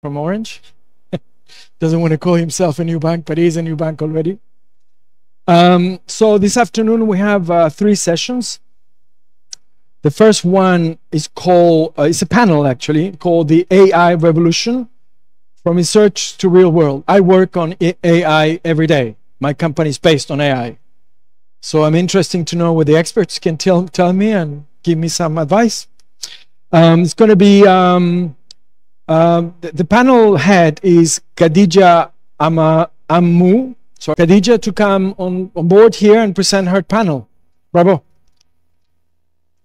from Orange. Doesn't want to call himself a new bank, but he's a new bank already. So this afternoon we have 3 sessions. The first one is called, it's a panel actually, called the AI Revolution, from research to real world. I work on AI every day. My company is based on AI. So I'm interested to know what the experts can tell me and give me some advice. It's going to be, the panel head is Khadija Ammu. So Khadija to come on board here and present her panel. Bravo.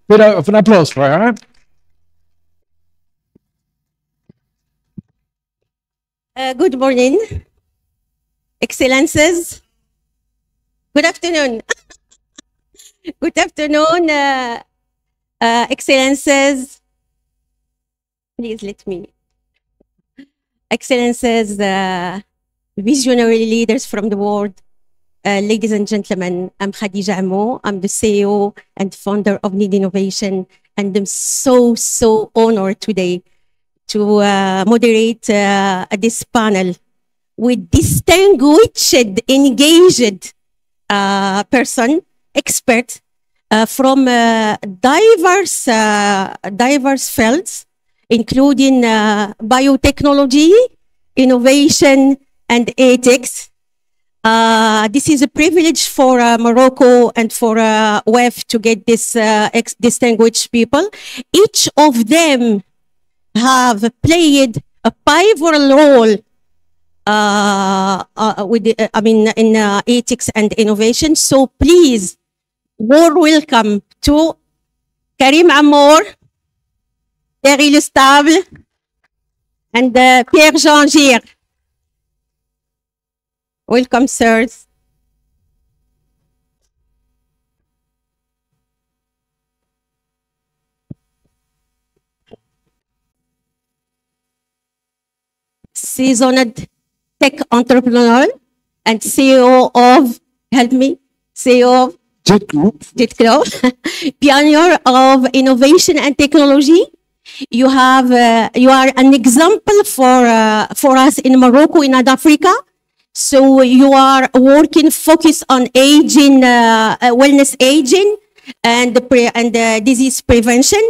Bit of an applause for her. Good morning, Excellences. Good afternoon. Good afternoon, Excellences. Please let me. Excellences, visionary leaders from the world, ladies and gentlemen, I'm Khadija Ammu. I'm the CEO and founder of Need Innovation, and I'm so honored today to moderate this panel with distinguished, engaged person, expert from diverse fields, including biotechnology, innovation, and ethics. This is a privilege for Morocco and for WEF to get this distinguished people. Each of them have played a pivotal role in ethics and innovation. So please, warm welcome to Karim Amour, Thierry Lestable, and Pierre-Jean Gir. Welcome, sirs. Seasoned tech entrepreneur and CEO of, help me, CEO of Jet Group, pioneer of innovation and technology. You are an example for us in Morocco, in Africa. So you are working focused on aging, wellness aging, and disease prevention.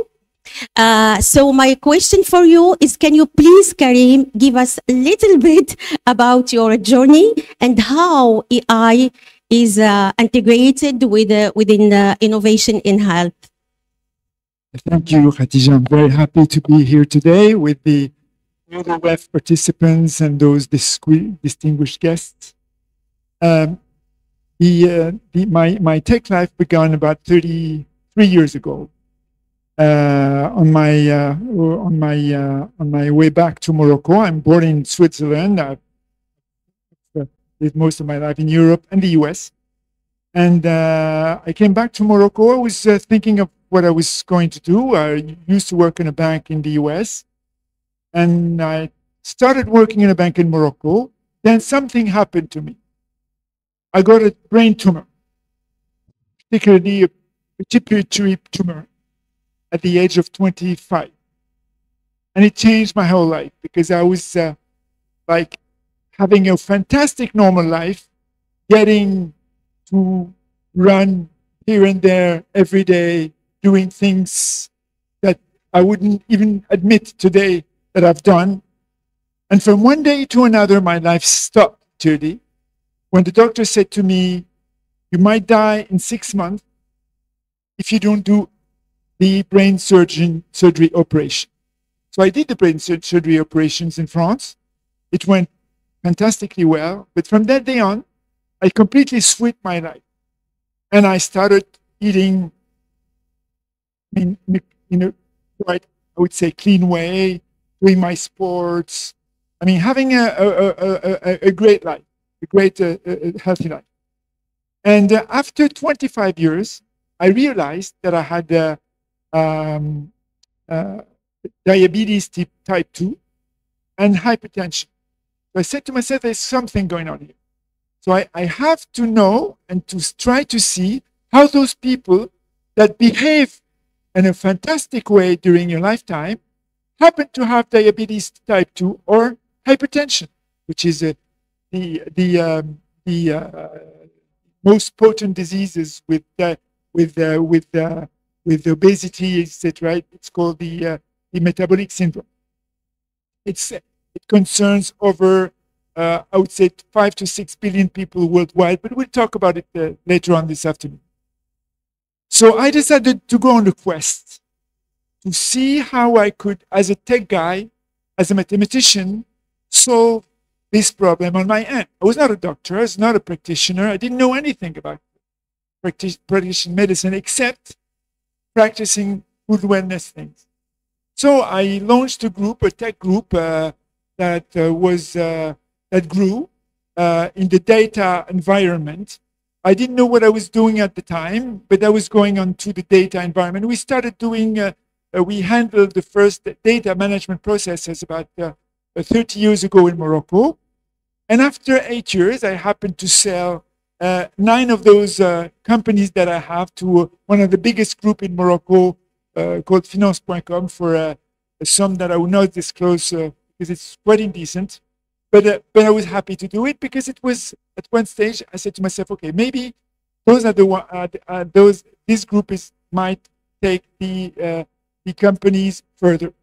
So my question for you is, can you please, Karim, give us a little bit about your journey and how AI is integrated within innovation in health? Thank you, Khadija. I'm very happy to be here today with the other WEF participants and those distinguished guests. My tech life began about 33 years ago. On my way back to Morocco. I'm born in Switzerland. I've lived most of my life in Europe and the US. And I came back to Morocco. I was thinking of what I was going to do. I used to work in a bank in the US. And I started working in a bank in Morocco. Then something happened to me. I got a brain tumor, particularly a pituitary tumor, at the age of 25. And it changed my whole life because I was like having a fantastic normal life, getting to run here and there every day, doing things that I wouldn't even admit today that I've done. And from one day to another, my life stopped, Judy, when the doctor said to me, you might die in 6 months if you don't do the brain surgery operation. So I did the brain surgery operations in France. It went fantastically well. But from that day on, I completely switched my life. And I started eating in a quite, I would say, clean way, doing my sports. I mean, having a great life, a great healthy life. And after 25 years, I realized that I had diabetes type 2 and hypertension. So I said to myself, there's something going on here. So I have to know and to try to see how those people that behave in a fantastic way during your lifetime happen to have diabetes type 2 or hypertension, which is the most potent diseases with obesity, etc. It's called the metabolic syndrome. It concerns over, I would say, 5 to 6 billion people worldwide, but we'll talk about it later on this afternoon. So I decided to go on a quest to see how I could, as a tech guy, as a mathematician, solve this problem on my end. I was not a doctor, I was not a practitioner, I didn't know anything about practicing medicine except practicing food wellness things. So I launched a group, a tech group that grew in the data environment. I didn't know what I was doing at the time, but I was going on to the data environment. We started doing, we handled the first data management processes about 30 years ago in Morocco. And after 8 years, I happened to sell 9 of those companies that I have to one of the biggest group in Morocco called finance.com for a sum that I will not disclose because it's quite indecent. But I was happy to do it because it was at one stage I said to myself, okay, maybe those are the one, this group might take the companies further.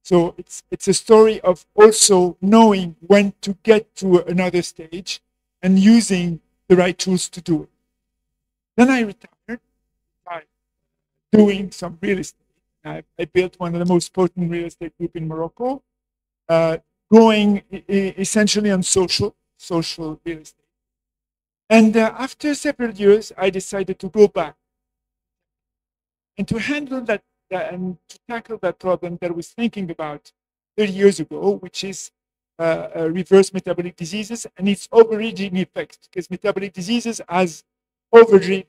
So it's a story of also knowing when to get to another stage and using the right tools to do it. Then I retired by doing some real estate. I built one of the most potent real estate group in Morocco, going essentially on social real estate. And after several years, I decided to go back and to handle that and to tackle that problem that I was thinking about 30 years ago, which is reverse metabolic diseases and its overaging effect, because metabolic diseases has very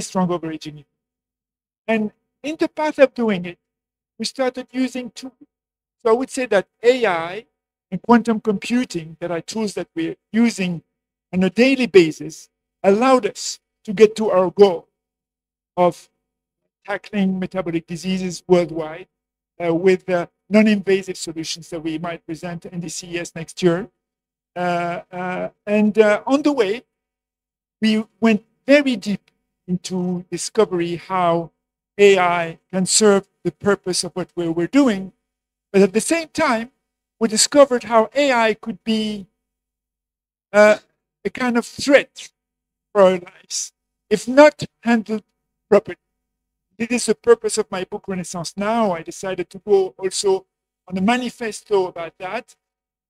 strong overaging effect. And in the path of doing it, we started using tools. So I would say that AI and quantum computing, that are tools that we're using on a daily basis, allowed us to get to our goal of tackling metabolic diseases worldwide with non-invasive solutions that we might present in the CES next year. And on the way, we went very deep into discovery how AI can serve the purpose of what we're doing. But at the same time, we discovered how AI could be a kind of threat for our lives if not handled properly. This is the purpose of my book, Renaissance Now. I decided to go also on a manifesto about that.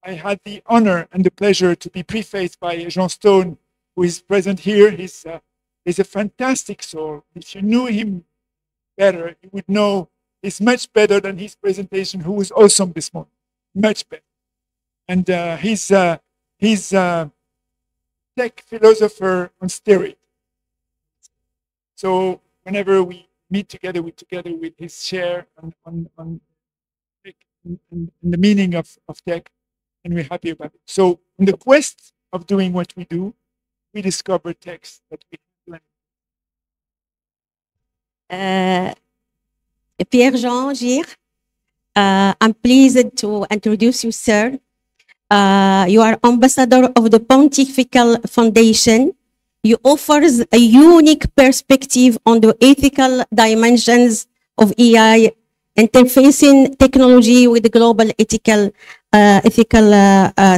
I had the honor and the pleasure to be prefaced by Jean Stone, who is present here. He's a fantastic soul. If you knew him better, you would know he's much better than his presentation, who was awesome this morning. Much better. And he's tech philosopher on steroids. So whenever we meet together with his share on the meaning of tech, and we're happy about it. So in the quest of doing what we do, we discover techs that we can learn. Pierre-Jean Gir, I'm pleased to introduce you, sir. You are ambassador of the Pontifical Foundation. You offers a unique perspective on the ethical dimensions of AI, interfacing technology with the global ethical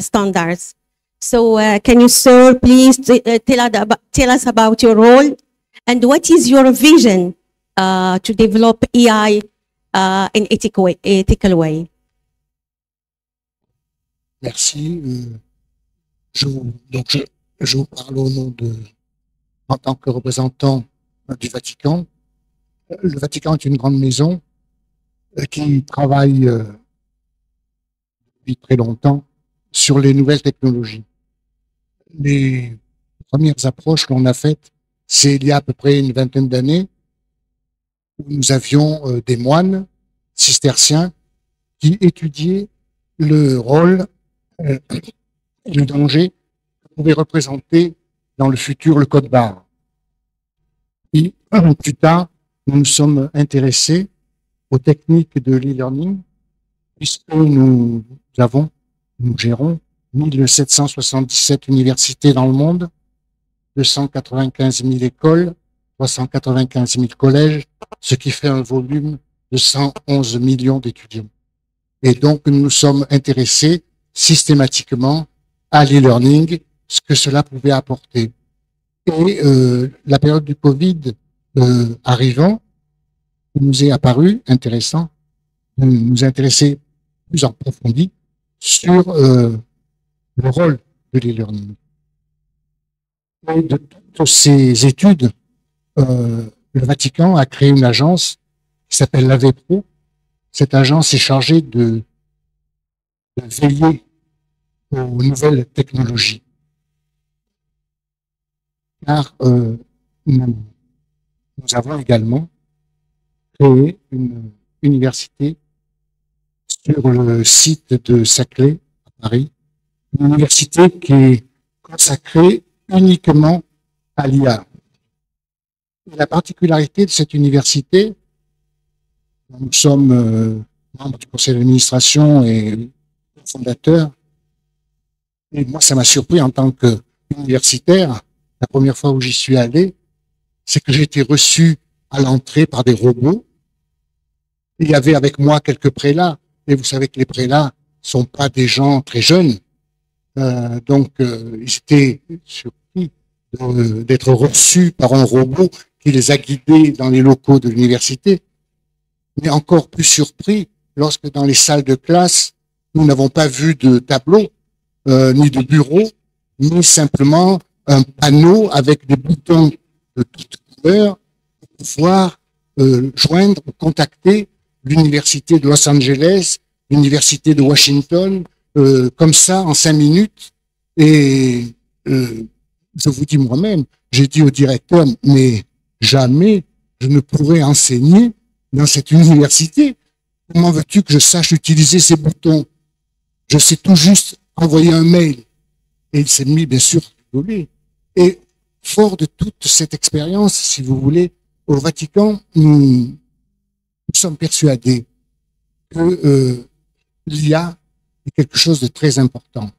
standards. So can you, sir, please tell us about your role and what is your vision to develop AI in ethical way? Merci. Je vous parle au nom en tant que représentant du Vatican. Le Vatican est une grande maison qui travaille depuis très longtemps sur les nouvelles technologies. Les premières approches qu'on a faites, c'est il y a à peu près une vingtaine d'années, où nous avions des moines cisterciens qui étudiaient le rôle et le danger que pouvait représenter dans le futur le code barre. Et plus tard, nous nous sommes intéressés aux techniques de l'e-learning, puisque nous gérons 1777 universités dans le monde, 295 000 écoles, 395 000 collèges, ce qui fait un volume de 111 millions d'étudiants. Et donc, nous sommes intéressés systématiquement à l'e-learning, ce que cela pouvait apporter. Et la période du Covid arrivant, il nous est apparu intéressant de nous intéresser plus en profondeur sur le rôle de l'e-learning. Et de toutes ces études, le Vatican a créé une agence qui s'appelle l'AVPRO. Cette agence est chargée de veiller aux nouvelles technologies. Car nous avons également créé une université sur le site de Saclay, à Paris, une université qui est consacrée uniquement à l'IA. La particularité de cette université, nous sommes membres du conseil d'administration et fondateurs, et moi ça m'a surpris en tant qu'universitaire, la première fois où j'y suis allé, c'est que j'ai été reçu à l'entrée par des robots. Il y avait avec moi quelques prélats, et vous savez que les prélats sont pas des gens très jeunes, donc ils étaient surpris d'être reçus par un robot qui les a guidés dans les locaux de l'université, mais encore plus surpris lorsque dans les salles de classe, nous n'avons pas vu de tableau, ni de bureau, mais simplement un panneau avec des boutons de toutes couleurs pour pouvoir joindre, contacter l'université de Los Angeles, l'université de Washington, comme ça en 5 minutes. Et je vous dis moi-même, j'ai dit au directeur, mais jamais je ne pourrai enseigner dans cette université. Comment veux-tu que je sache utiliser ces boutons? Je sais tout juste envoyer un mail. Et il s'est mis, bien sûr, à rigoler. Et fort de toute cette expérience, si vous voulez, au Vatican, nous sommes persuadés que l'IA est quelque chose de très important,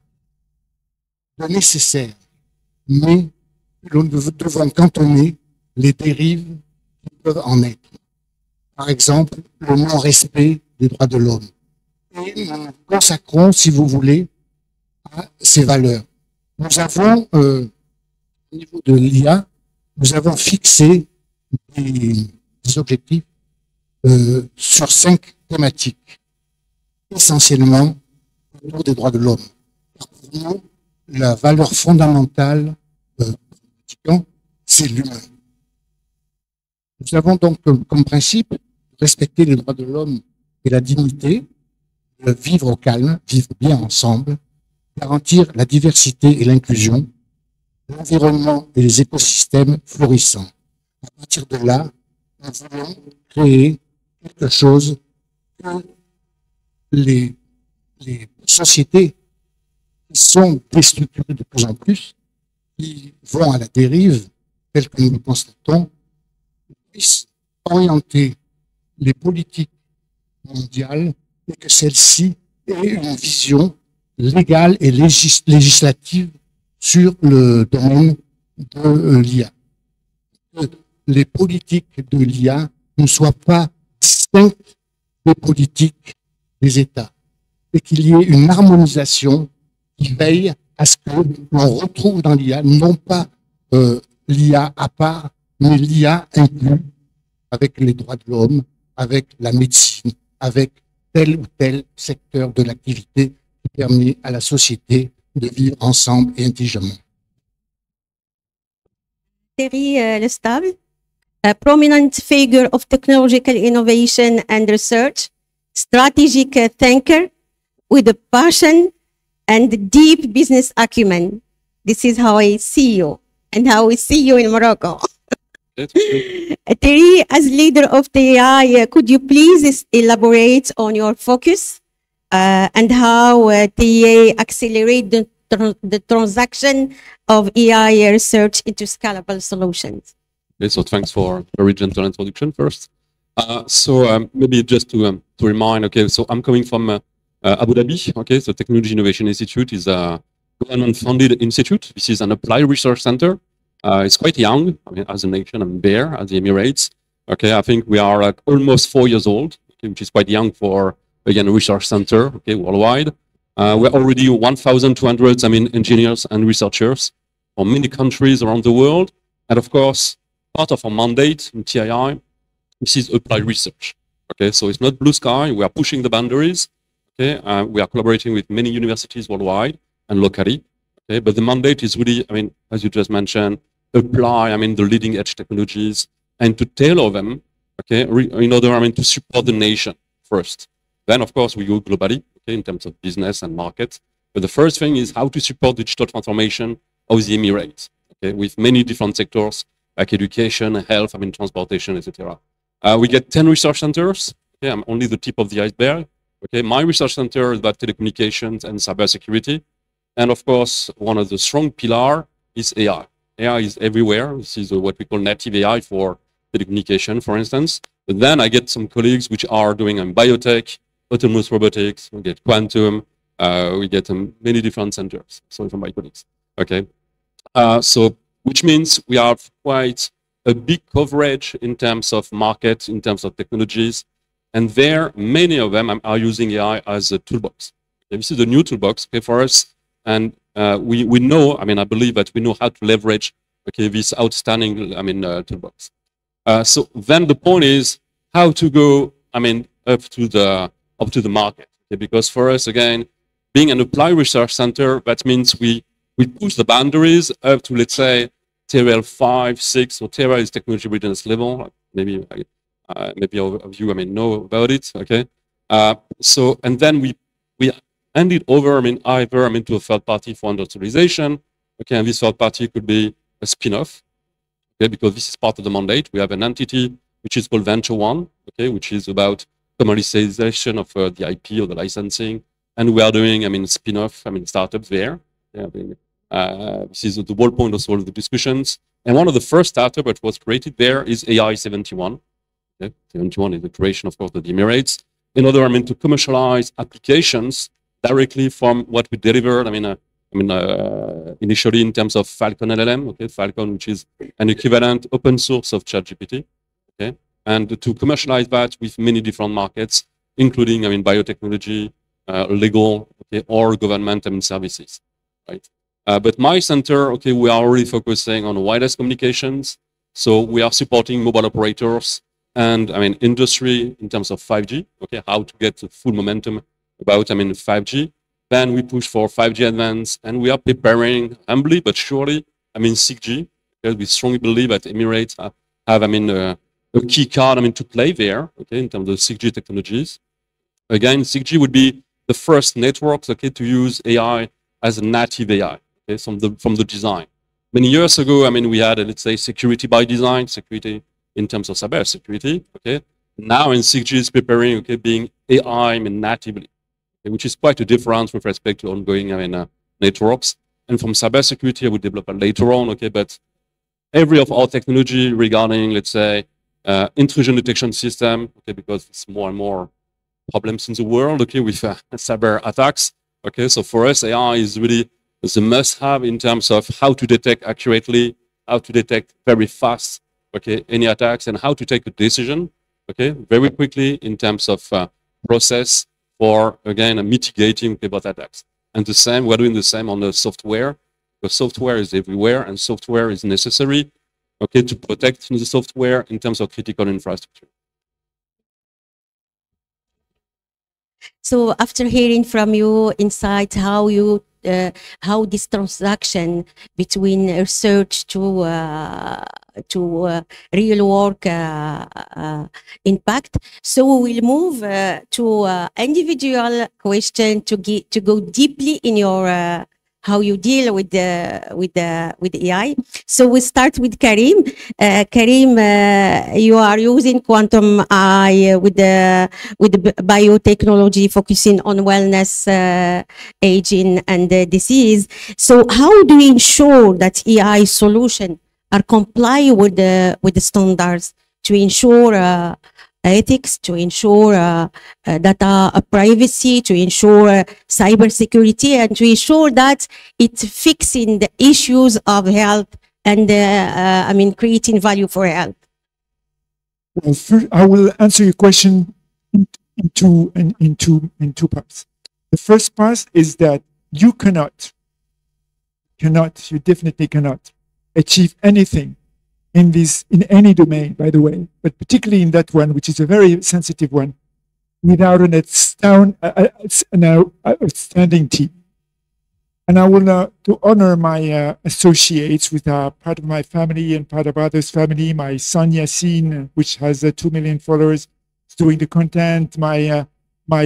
de nécessaire, mais nous devons cantonner les dérives qui peuvent en être. Par exemple, le non-respect des droits de l'homme. Et nous nous consacrons, si vous voulez, à ces valeurs. Nous avons, au niveau de l'IA, nous avons fixé des objectifs sur 5 thématiques, essentiellement autour des droits de l'homme. Pour nous, la valeur fondamentale du Vatican, c'est l'humain. Nous avons donc comme principe respecter les droits de l'homme et la dignité, vivre au calme, vivre bien ensemble, garantir la diversité et l'inclusion, l'environnement et les écosystèmes florissants. À partir de là, nous voulons créer quelque chose que les sociétés qui sont déstructurées de plus en plus, qui vont à la dérive, telle que nous le constatons, puissent orienter les politiques mondiales et que celles-ci aient une vision légale et législative sur le domaine de l'IA. Que les politiques de l'IA ne soient pas distinctes des politiques des États et qu'il y ait une harmonisation qui veille à ce que l'on retrouve dans l'IA non pas l'IA à part, mais l'IA inclus avec les droits de l'homme, avec la médecine, avec tel ou tel secteur de l'activité qui permet à la société de vivre ensemble et intelligemment. Terry Lestable, a prominent figure of technological innovation and research, strategic thinker with a passion and deep business acumen. This is how I see you and how we see you in Morocco. Terry, as leader of the AI, could you please elaborate on your focus and how TEA accelerate the transaction of AI research into scalable solutions? Okay, so thanks for a very gentle introduction first. Maybe just to remind, okay, so I'm coming from Abu Dhabi, okay, so Technology Innovation Institute is a government-funded institute. This is an applied research center. It's quite young, I mean, as a nation, I'm there, as the Emirates. Okay, I think we are like almost 4 years old, okay, which is quite young for, again, a research center, okay, worldwide. We're already 1,200, I mean, engineers and researchers from many countries around the world. And of course, part of our mandate in TII, this is applied research. Okay, so it's not blue sky. We are pushing the boundaries. Okay, we are collaborating with many universities worldwide and locally. Okay, but the mandate is really, I mean, as you just mentioned, apply, I mean, the leading edge technologies and to tailor them. Okay, in order, I mean, to support the nation first. Then, of course, we go globally. Okay, in terms of business and market. But the first thing is how to support digital transformation of the Emirates. Okay, with many different sectors like education, health, I mean, transportation, etc. We get 10 research centers. Okay, I'm only the tip of the iceberg. Okay, my research center is about telecommunications and cybersecurity. And of course, one of the strong pillars is AI. AI is everywhere. This is what we call native AI for telecommunication, for instance. But then I get some colleagues which are doing biotech, autonomous robotics, we get quantum, we get many different centers. Sorry for my colleagues. Okay, so which means we have quite a big coverage in terms of market, in terms of technologies. And there, many of them are using AI as a toolbox. Okay, this is a new toolbox, okay, for us. And we know, I mean, I believe that we know how to leverage, okay, this outstanding, I mean, toolbox. So then the point is how to go, I mean, up to the market. Okay, because for us, again, being an applied research center, that means we push the boundaries up to, let's say, TRL 5, 6, or TRL is technology readiness level. Maybe all of you, I mean, know about it. Okay, so and then we hand it over, I mean, either I mean to a third party for industrialization. Okay, and this third party could be a spin-off. Okay, because this is part of the mandate. We have an entity which is called Venture One. Okay, which is about commercialization of the IP or the licensing, and we are doing, I mean, spin-off, I mean, startups there. Yeah, I mean, this is the whole point of all of the discussions. And one of the first startups that was created there is AI71. Okay? 71 is the creation, of course, of the Emirates. In order, I mean, to commercialize applications directly from what we delivered. I mean, initially in terms of Falcon LLM, okay, Falcon, which is an equivalent open source of ChatGPT, okay, and to commercialize that with many different markets, including, I mean, biotechnology, legal, okay, or government, I mean, services, right? But my center, okay, we are already focusing on wireless communications. So we are supporting mobile operators and, I mean, industry in terms of 5G, okay, how to get full momentum about, I mean, 5G. Then we push for 5G advance, and we are preparing, humbly but surely, I mean, 6G, because we strongly believe that Emirates have, I mean, a key card, I mean, to play there, okay, in terms of 6G technologies. Again, 6G would be the first networks, okay, to use AI as a native AI, okay, from the design. Many years ago, I mean, we had, let's say, security by design, security in terms of cyber security, okay. Now in 6G is preparing, okay, being AI, I mean, natively, okay, which is quite a difference with respect to ongoing, I mean, networks. And from cybersecurity, I will develop later on, okay, but every of our technology regarding, let's say, intrusion detection system, okay, because it's more and more problems in the world, okay, with cyber attacks, okay. So for us, AI is really the must-have in terms of how to detect accurately, how to detect very fast, okay, any attacks, and how to take a decision, okay, very quickly in terms of process for, again, mitigating bot attacks. And the same, we're doing the same on the software. The software is everywhere, and software is necessary, okay, to protect the software in terms of critical infrastructure. So after hearing from you insights how this transaction between research to real work impact, so we will move to individual question to go deeply in your how you deal with AI. So we start with Karim. Karim, you are using quantum AI with the biotechnology focusing on wellness, aging, and disease. So how do we ensure that AI solution are comply with the standards to ensure ethics, to ensure data privacy, to ensure cybersecurity, and to ensure that it's fixing the issues of health and creating value for health. Well, first, I will answer your question in two parts. The first part is that you you definitely cannot achieve anything in any domain, by the way, but particularly in that one, which is a very sensitive one, without an outstanding team. And I will to honor my associates with part of my family and part of others' family. My son Yassine, which has 2 million followers, is doing the content. My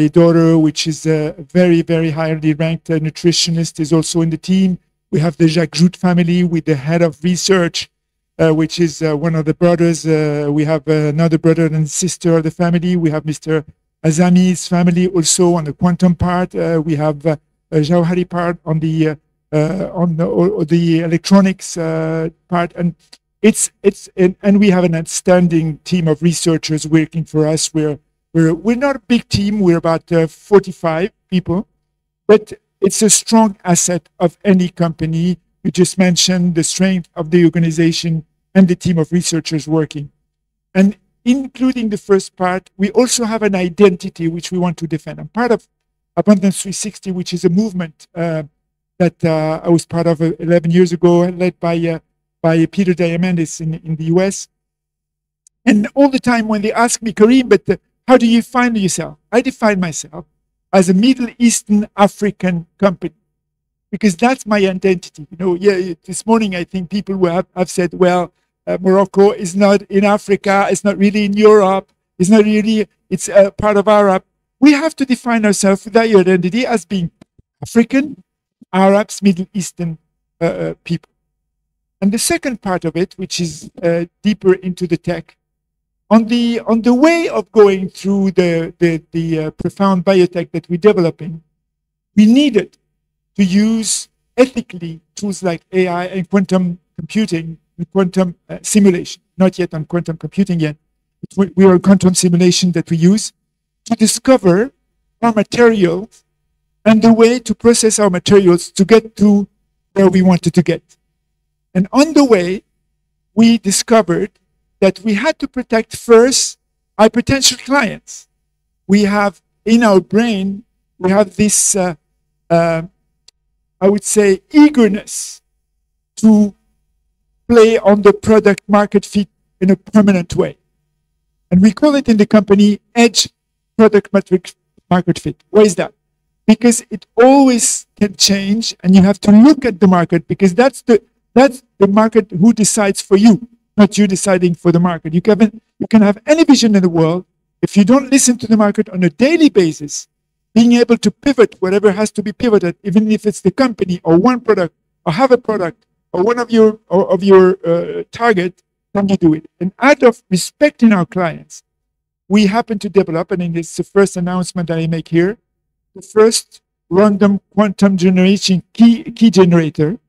daughter, which is a very, very highly ranked nutritionist, is also in the team. We have the Jacques Jout family with the head of research, which is one of the brothers. We have another brother and sister of the family. We have Mr. Azami's family also on the quantum part. We have Jauhari part on the electronics part, and and we have an outstanding team of researchers working for us. We're not a big team. We're about 45 people, but it's a strong asset of any company. You just mentioned the strength of the organization and the team of researchers working. And including the first part, we also have an identity which we want to defend. I'm part of Abundance 360, which is a movement that I was part of 11 years ago, led by Peter Diamandis in the US. And all the time when they ask me, Karim, but how do you find yourself? I define myself as a Middle Eastern African company, because that's my identity. You know, yeah, this morning I think people have said, well, Morocco is not in Africa, it's not really in Europe, it's not really, it's part of Arab. We have to define ourselves with that identity as being African, Arabs, Middle Eastern people. And the second part of it, which is deeper into the tech, on the way of going through the profound biotech that we're developing, we needed to use ethically tools like AI and quantum computing and quantum simulation. Not yet on quantum computing yet. We are quantum simulation that we use to discover our materials and the way to process our materials to get to where we wanted to get. And on the way, we discovered that we had to protect first our potential clients. We have in our brain, we have this, I would say, eagerness to play on the product market fit in a permanent way. And we call it in the company edge product market fit. Why is that? Because it always can change and you have to look at the market, because that's the market who decides for you, not you deciding for the market. You can have any vision in the world. If you don't listen to the market on a daily basis, being able to pivot whatever has to be pivoted, even if it's the company or one product or have a product or one of your target, then you do it. And out of respecting our clients, we happen to develop, and it's the first announcement that I make here, the first random quantum generation key generator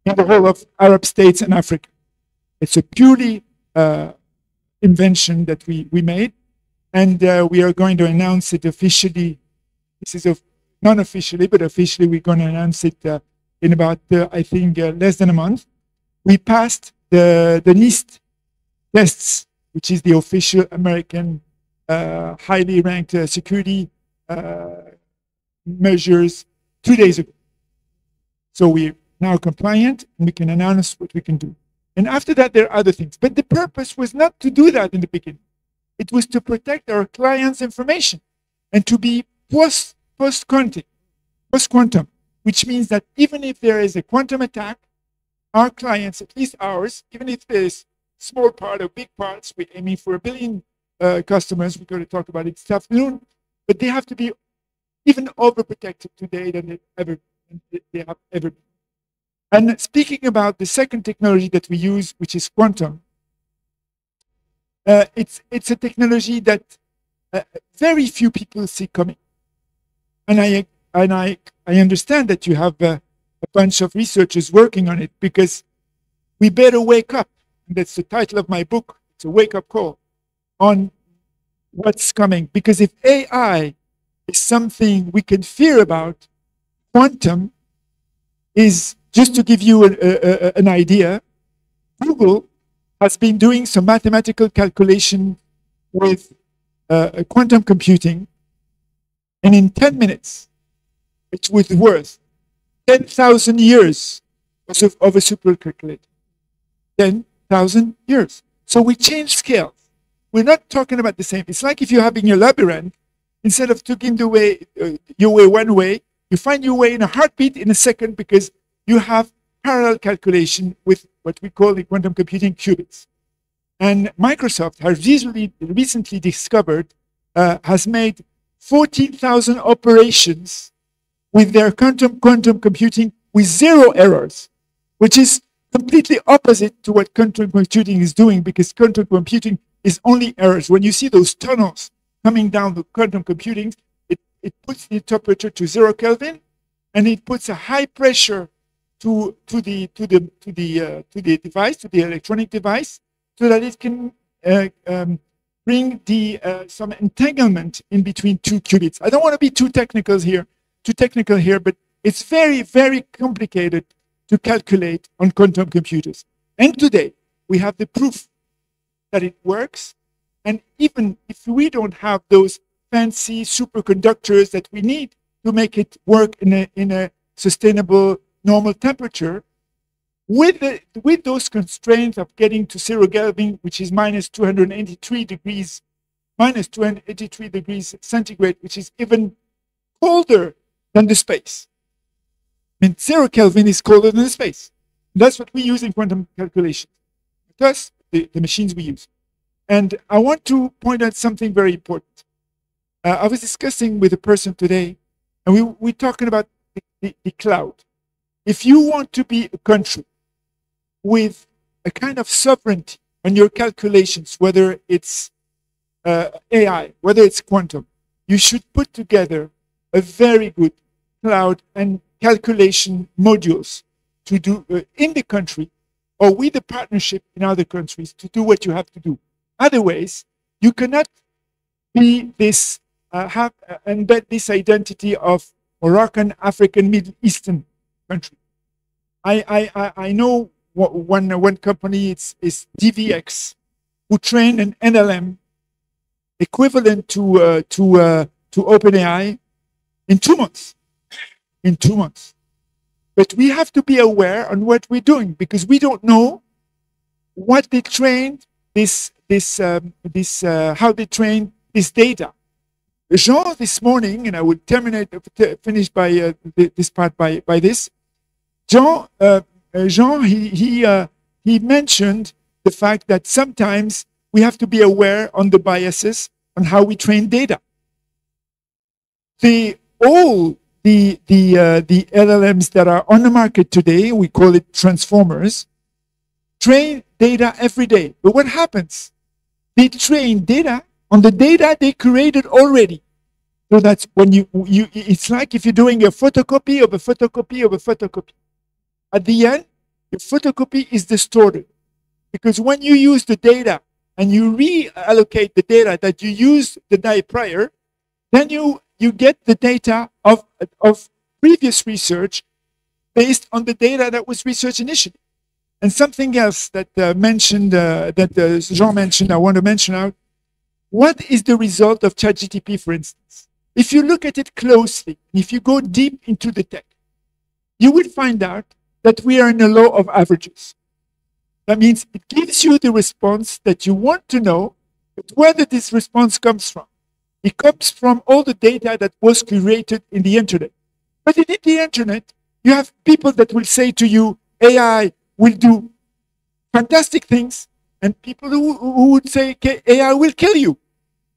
in the whole of Arab states and Africa. It's a purely invention that we made, and we are going to announce it officially. This is non-officially, but officially we're going to announce it in about, I think, less than a month. We passed the NIST tests, which is the official American highly ranked security measures 2 days ago. So we're now compliant and we can announce what we can do. And after that, there are other things. But the purpose was not to do that in the beginning. It was to protect our clients' information and to be post-quantum, which means that even if there is a quantum attack, our clients, at least ours, even if there's small part or big parts, we're aiming for 1 billion customers, we're going to talk about it this afternoon, but they have to be even overprotected today than they have ever been. And speaking about the second technology that we use, which is quantum, it's a technology that very few people see coming. And I understand that you have a bunch of researchers working on it, because we better wake up. And that's the title of my book. It's a wake-up call on what's coming. Because if AI is something we can fear about, quantum is, just to give you an idea, Google has been doing some mathematical calculation with quantum computing, and in 10 minutes, it was worth 10,000 years of a supercalculator. 10,000 years. So we change scales. We're not talking about the same. It's like if you're having a labyrinth, instead of taking the way, your way one way, you find your way in a heartbeat in a second because you have parallel calculation with what we call the quantum computing qubits. And Microsoft has recently discovered, has made 14,000 operations with their quantum computing with 0 errors, which is completely opposite to what quantum computing is doing, because quantum computing is only errors. When you see those tunnels coming down the quantum computing, it puts the temperature to 0 Kelvin, and it puts a high pressure to the device, to the electronic device, so that it can bring some entanglement in between two qubits. I don't want to be too technical here, but it's very, very complicated to calculate on quantum computers. And today we have the proof that it works. And even if we don't have those fancy superconductors that we need to make it work in a sustainable normal temperature, with those constraints of getting to 0 Kelvin, which is minus 283 degrees centigrade, which is even colder than the space. I mean, 0 Kelvin is colder than the space. That's what we use in quantum calculations. Thus, the machines we use. And I want to point out something very important. I was discussing with a person today, and we're talking about the cloud. If you want to be a country with a kind of sovereignty on your calculations, whether it's AI, whether it's quantum, you should put together a very good cloud and calculation modules to do in the country or with a partnership in other countries to do what you have to do. Otherwise, you cannot be this embed this identity of Moroccan, African, Middle Eastern country. I know one company, it's DVX, who trained an NLM equivalent to OpenAI in 2 months. In 2 months. But we have to be aware on what we're doing, because we don't know what they trained how they trained this data. Jean this morning, and I will finish by this part by this. Jean, he mentioned the fact that sometimes we have to be aware on the biases on how we train data. All the LLMs that are on the market today, we call it transformers, train data every day. But what happens? They train data on the data they created already. So that's when it's like if you're doing a photocopy of a photocopy of a photocopy. At the end, the photocopy is distorted. Because when you use the data and you reallocate the data that you used the day prior, then you get the data of previous research based on the data that was researched initially. And something else that Jean mentioned, I want to mention out. What is the result of ChatGPT, for instance? If you look at it closely, if you go deep into the tech, you will find out that we are in a law of averages. That means it gives you the response that you want to know, but whether this response comes from. It comes from all the data that was created in the internet. But in the internet, you have people that will say to you, AI will do fantastic things, and people who would say, okay, AI will kill you.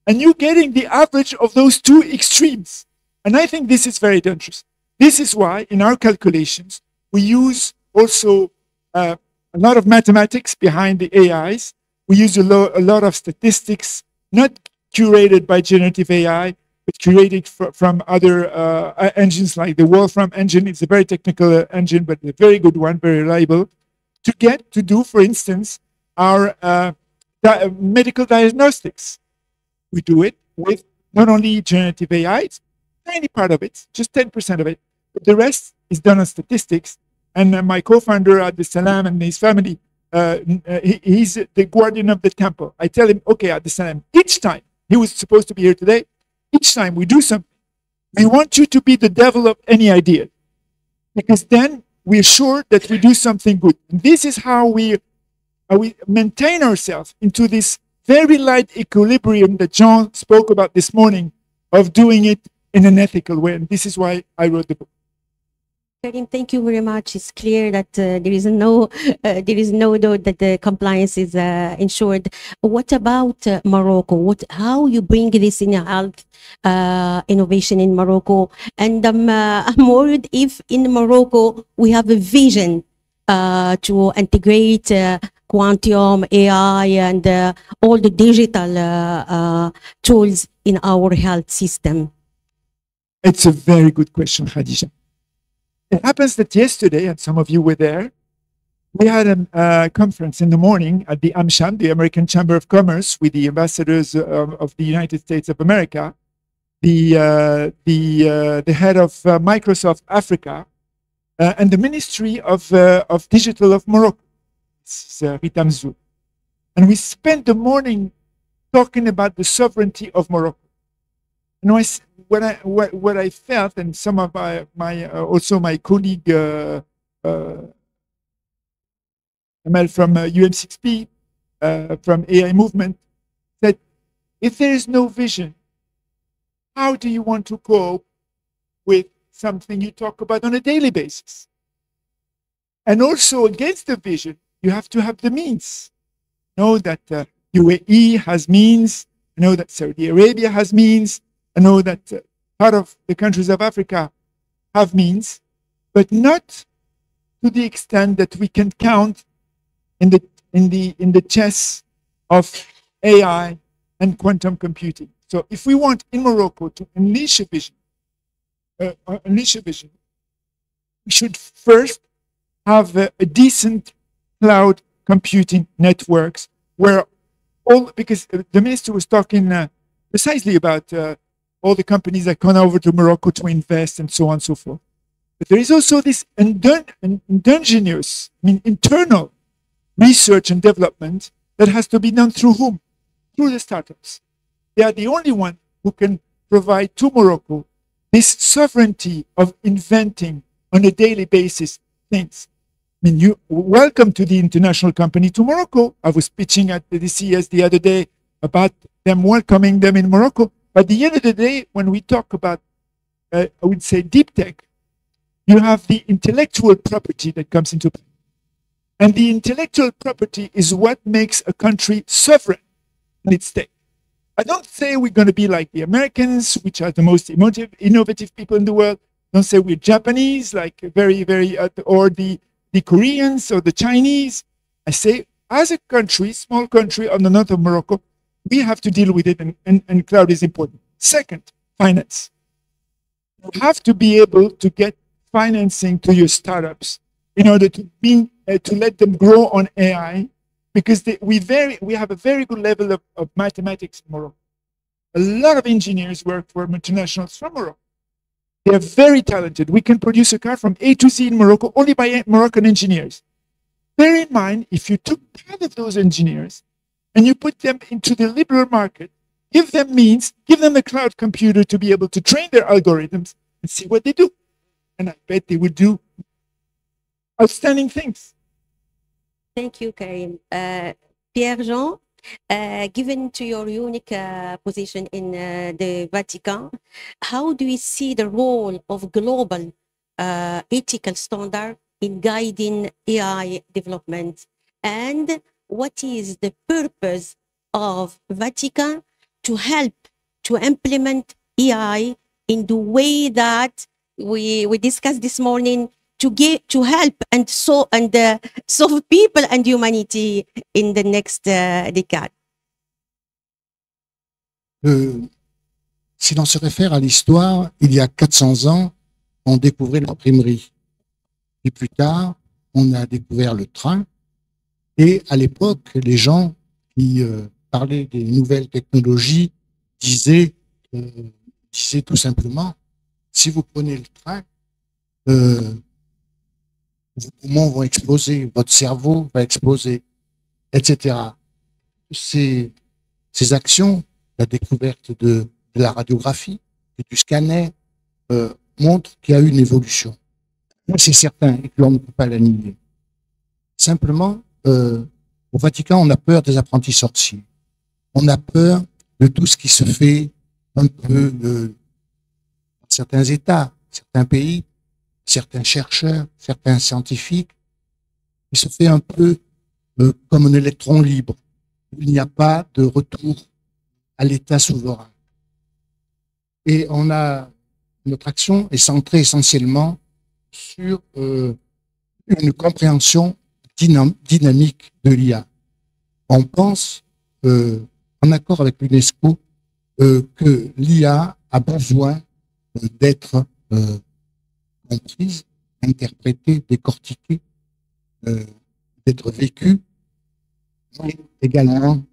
And you're getting the average of those two extremes. And I think this is very dangerous. This is why, in our calculations, we use also a lot of mathematics behind the AIs. We use a lot of statistics, not curated by generative AI, but curated from other engines like the Wolfram engine. It's a very technical engine, but a very good one, very reliable, to do, for instance, our medical diagnostics. We do it with not only generative AI, it's a tiny part of it, just 10% of it, but the rest is done on statistics. And my co-founder, Abdus Salam, and his family, he's the guardian of the temple. I tell him, okay, Abdus Salam, each time, he was supposed to be here today, each time we do something, we want you to be the devil of any idea, because then we're sure that we do something good. And this is how we maintain ourselves into this very light equilibrium that Jean spoke about this morning, of doing it in an ethical way. And this is why I wrote the book. Karim, thank you very much. It's clear that there is no doubt that the compliance is ensured. What about Morocco? How you bring this in health innovation in Morocco? And I'm worried if in Morocco we have a vision to integrate quantum, AI, and all the digital tools in our health system. It's a very good question, Khadija. It happens that yesterday, and some of you were there, we had a conference in the morning at the AmCham, the American Chamber of Commerce, with the ambassadors of the United States of America, the head of Microsoft Africa, and the Ministry of Digital of Morocco, Rita Mzoul. And we spent the morning talking about the sovereignty of Morocco. And what I felt, and some of also my colleague Amal from UM6P, from AI Movement, said, if there is no vision, how do you want to cope with something you talk about on a daily basis? And also against the vision, you have to have the means. Know that UAE has means, know that Saudi Arabia has means, I know that part of the countries of Africa have means, but not to the extent that we can count in the chess of AI and quantum computing. So if we want in Morocco to unleash a vision, we should first have a decent cloud computing networks where because the minister was talking precisely about all the companies that come over to Morocco to invest and so on and so forth. But there is also this endogenous, internal research and development that has to be done through whom? Through the startups. They are the only one who can provide to Morocco this sovereignty of inventing on a daily basis things. You welcome to the international company to Morocco. I was pitching at the CES the other day about them welcoming them in Morocco. But at the end of the day, when we talk about, I would say, deep tech, you have the intellectual property that comes into play. And the intellectual property is what makes a country sovereign in its state. I don't say we're going to be like the Americans, which are the most innovative people in the world. Don't say we're Japanese, like very, or the Koreans or the Chinese. I say, as a country, small country on the north of Morocco, we have to deal with it, and cloud is important. Second, finance. You have to be able to get financing to your startups in order to let them grow on AI, because we have a very good level of mathematics in Morocco. A lot of engineers work for multinationals from Morocco. They are very talented. We can produce a car from A to Z in Morocco only by Moroccan engineers. Bear in mind, if you took part of those engineers and you put them into the liberal market, give them means, give them a cloud computer to be able to train their algorithms and see what they do. And I bet they would do outstanding things. Thank you, Karim. Pierre-Jean, given to your unique position in the Vatican, how do you see the role of global ethical standard in guiding AI development? And what is the purpose of Vatican to help to implement AI in the way that we discussed this morning, to help and solve people and humanity in the next decade? Si l'on se réfère à l'histoire, il y a 400 ans, on découvrait l'imprimerie. Puis plus tard, on a découvert le train. Et à l'époque, les gens qui parlaient des nouvelles technologies disait, disait tout simplement, si vous prenez le train, vos poumons vont exploser, votre cerveau va exploser, etc. Ces actions, la découverte de la radiographie et du scanner, montrent qu'il y a eu une évolution. C'est certain et que l'on ne peut pas la nier. Simplement, au Vatican, on a peur des apprentis sorciers. On a peur de tout ce qui se fait un peu dans certains États, certains pays, certains chercheurs, certains scientifiques. Il se fait un peu comme un électron libre. Il n'y a pas de retour à l'État souverain. Et notre action est centrée essentiellement sur une compréhension dynamique de l'IA. On pense, en accord avec l'UNESCO, que l'IA a besoin d'être comprise, interprétée, décortiquée, d'être vécue, mais également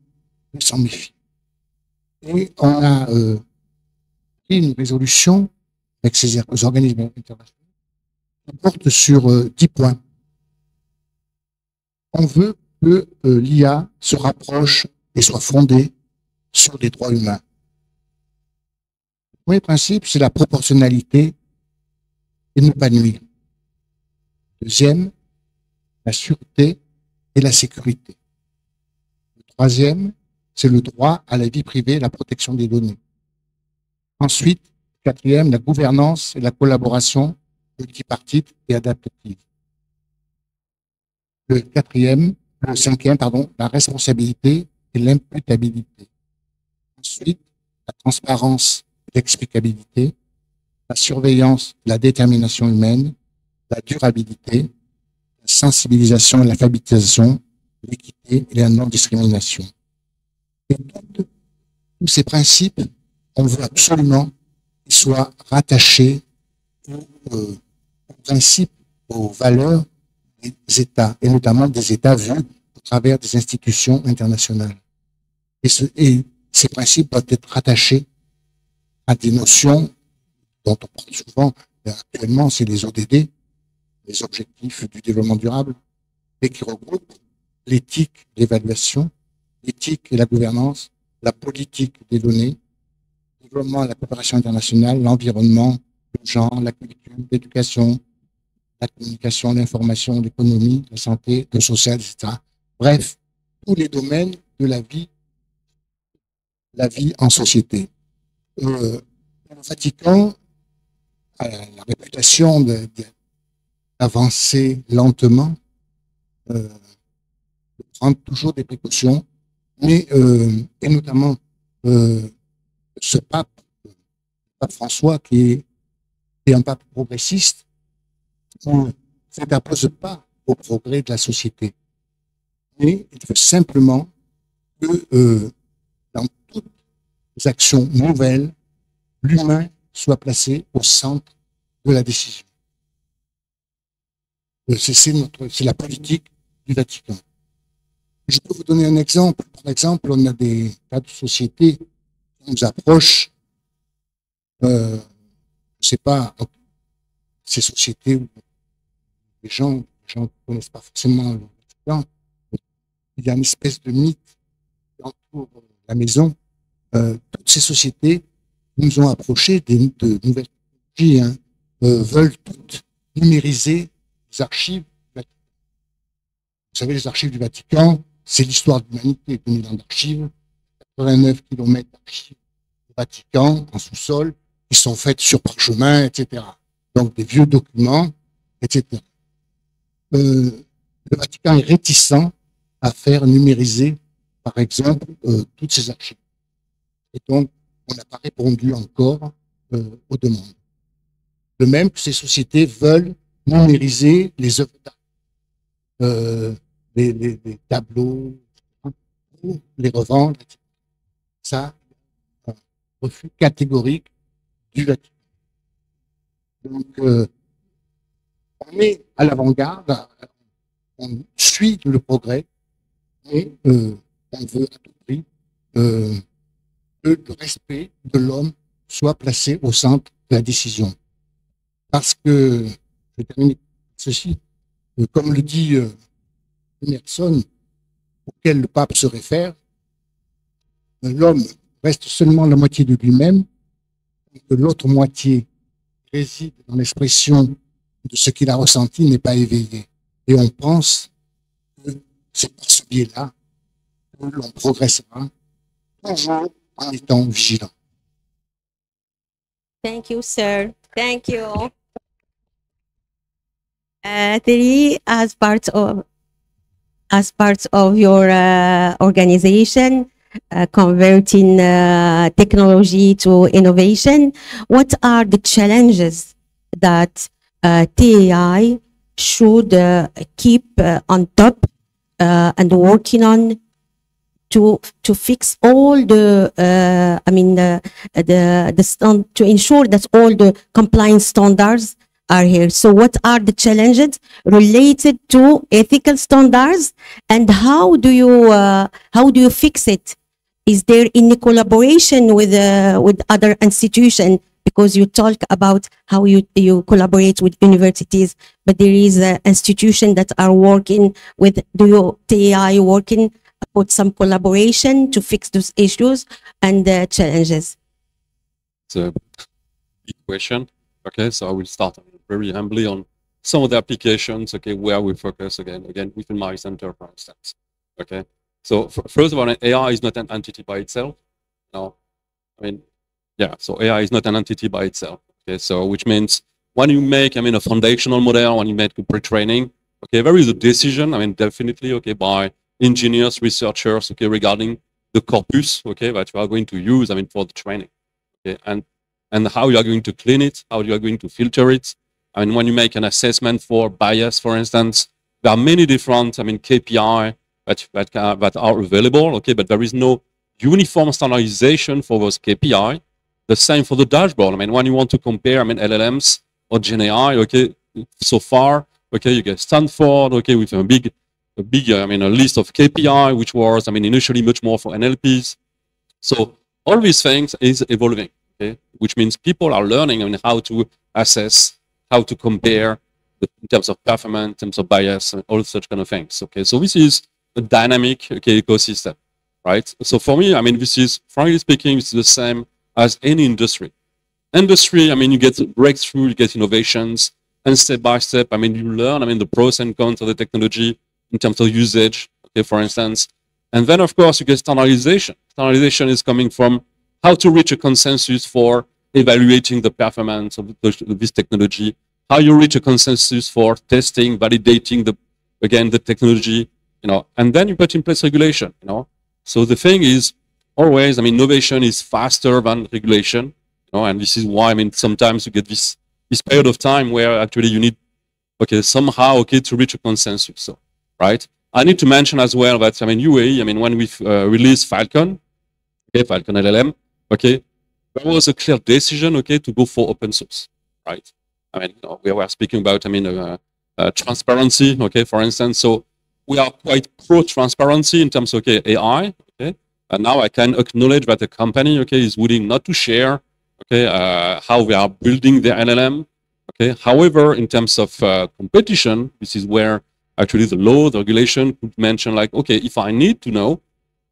de s'en méfier. Et on a pris une résolution avec ces organismes internationaux qui porte sur 10 points. On veut que l'IA se rapproche et soit fondée sur les droits humains. Le premier principe, c'est la proportionnalité et ne pas nuire. Deuxième, la sûreté et la sécurité. Le troisième, c'est le droit à la vie privée et la protection des données. Ensuite, quatrième, la gouvernance et la collaboration multipartite et adaptative. Le cinquième, la responsabilité et l'imputabilité. Ensuite, la transparence et l'explicabilité, la surveillance, la détermination humaine, la durabilité, la sensibilisation et l'alphabétisation, l'équité et la non-discrimination. Et tous ces principes, on veut absolument qu'ils soient rattachés aux principes, aux valeurs des États, et notamment des États vus au travers des institutions internationales. Et ces principes doivent être rattachés à des notions dont on parle souvent, actuellement, c'est les ODD, les objectifs du développement durable, et qui regroupent l'éthique, l'évaluation, l'éthique et la gouvernance, la politique des données, le développement et la coopération internationale, l'environnement, le genre, la culture, l'éducation, la communication, l'information, l'économie, la santé, le social, etc. Bref, tous les domaines de la vie en société. Le Vatican a la réputation d'avancer lentement, de prendre toujours des précautions, mais et notamment ce pape François, qui est un pape progressiste, ne s'interpose pas au progrès de la société, mais il veut simplement que dans toutes les actions nouvelles, l'humain soit placé au centre de la décision. C'est la politique du Vatican. Je peux vous donner un exemple. Par exemple, on a des tas de sociétés qui nous approchent, je ne sais pas, ces sociétés où les gens ne connaissent pas forcément le Vatican. Il y a une espèce de mythe qui entoure la maison. Toutes ces sociétés nous ont approché de nouvelles technologies, veulent toutes numériser les archives du Vatican. Vous savez, les archives du Vatican, c'est l'histoire de l'humanité, 2000 ans d'archives, 89 km d'archives du Vatican en sous-sol, qui sont faites sur parchemin, etc. Donc des vieux documents, etc. Le Vatican est réticent à faire numériser, par exemple, toutes ces archives. Et donc, on n'a pas répondu encore aux demandes. De même que ces sociétés veulent numériser les œuvres d'art, les tableaux, pour les revendre. Ça, un refus catégorique du Vatican. Donc, on est à l'avant-garde, on suit le progrès, mais on veut à tout prix que le respect de l'homme soit placé au centre de la décision. Parce que, je termine ceci, comme le dit Emerson, auquel le pape se réfère, l'homme reste seulement la moitié de lui-même, que l'autre moitié réside dans l'expression de ce qu'il a ressenti n'est pas éveillé. Et on pense que c'est par ce biais-là que l'on progressera toujours en étant vigilant. Thank you, sir. Thank you. Thierry, as part of your organization, converting technology to innovation, what are the challenges that TAI should keep on top and working on to fix all the to ensure that all the compliance standards are here. So what are the challenges related to ethical standards, and how do you fix it? Is there any collaboration with other institutions? Because you talk about how you collaborate with universities, but there is an institution that are working with, TAI working about some collaboration to fix those issues and challenges? It's a big question. Okay, so I will start very humbly on some of the applications, okay, where we focus again within my center, for instance. Okay, so first of all, AI is not an entity by itself. No, I mean, yeah, so AI is not an entity by itself. Okay, so which means when you make, a foundational model, when you make the pre-training, okay, there is a decision, definitely, okay, by engineers, researchers, okay, regarding the corpus, okay, that you are going to use, for the training, okay, and how you are going to clean it, how you are going to filter it. When you make an assessment for bias, for instance, there are many different, KPI that are available, okay, but there is no uniform standardization for those KPI. The same for the dashboard. When you want to compare, LLMs or GenAI, okay, so far, okay, you get Stanford, okay, with a big, a list of KPI, which was, initially much more for NLPs. So all these things is evolving, okay, which means people are learning, how to assess, how to compare in terms of performance, in terms of bias, and all such kind of things, okay. So this is a dynamic, okay, ecosystem, right? So for me, this is, frankly speaking, it's the same as any industry. You get breakthrough, you get innovations, and step by step, you learn, the pros and cons of the technology in terms of usage, okay, for instance. And then, of course, you get standardization. Standardization is coming from how to reach a consensus for evaluating the performance of this technology, how you reach a consensus for testing, validating the technology, and then you put in place regulation, So the thing is, always, innovation is faster than regulation, and this is why, sometimes you get this period of time where actually you need, okay, somehow, okay, to reach a consensus, so, right? I need to mention as well that, UAE, when we released Falcon, okay, Falcon LLM, okay, there was a clear decision, okay, to go for open source, right? We were speaking about, transparency, okay, for instance, so we are quite pro-transparency in terms of, okay, AI, okay, and now I can acknowledge that the company, okay, is willing not to share, okay, how we are building their LLM, okay. However, in terms of competition, this is where actually the law, the regulation could mention like, okay, if I need to know,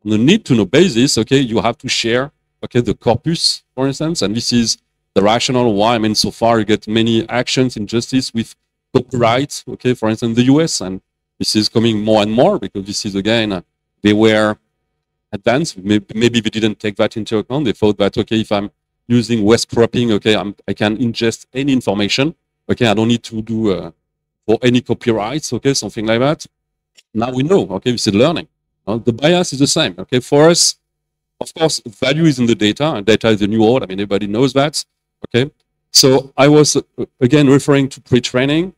on a need-to-know basis, okay, you have to share, okay, the corpus, for instance, and this is the rationale why, so far you get many actions in justice with copyright, okay, for instance, in the US, and this is coming more and more because this is, again, they were advanced. Maybe they didn't take that into account. They thought that, okay, if I'm using West cropping, okay, I can ingest any information. Okay, I don't need to do for any copyrights, okay, something like that. Now we know, okay, this is learning. The bias is the same, okay. For us, of course, value is in the data, and data is the new oil. Everybody knows that, okay. So I was, again, referring to pre-training.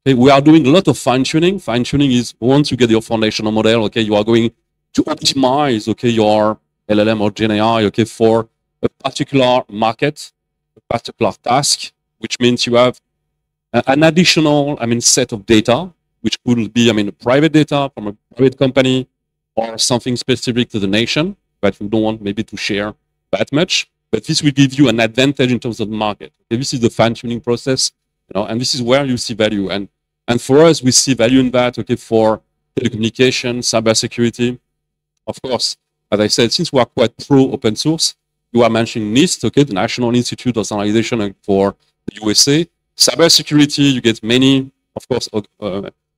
Okay, we are doing a lot of fine-tuning. Fine-tuning is once you get your foundational model, okay, you are going to optimize, okay, your LLM or GenAI, okay, for a particular market, a particular task, which means you have an additional, set of data, which could be, private data from a private company or something specific to the nation that we don't want maybe to share that much, but this will give you an advantage in terms of the market. Okay, this is the fine-tuning process, and this is where you see value. And for us, we see value in that, okay, for telecommunication, cybersecurity. Of course, as I said, since we are quite pro open source, you are mentioning NIST, okay, the National Institute of Standardization for the USA. Cybersecurity, you get many, of course,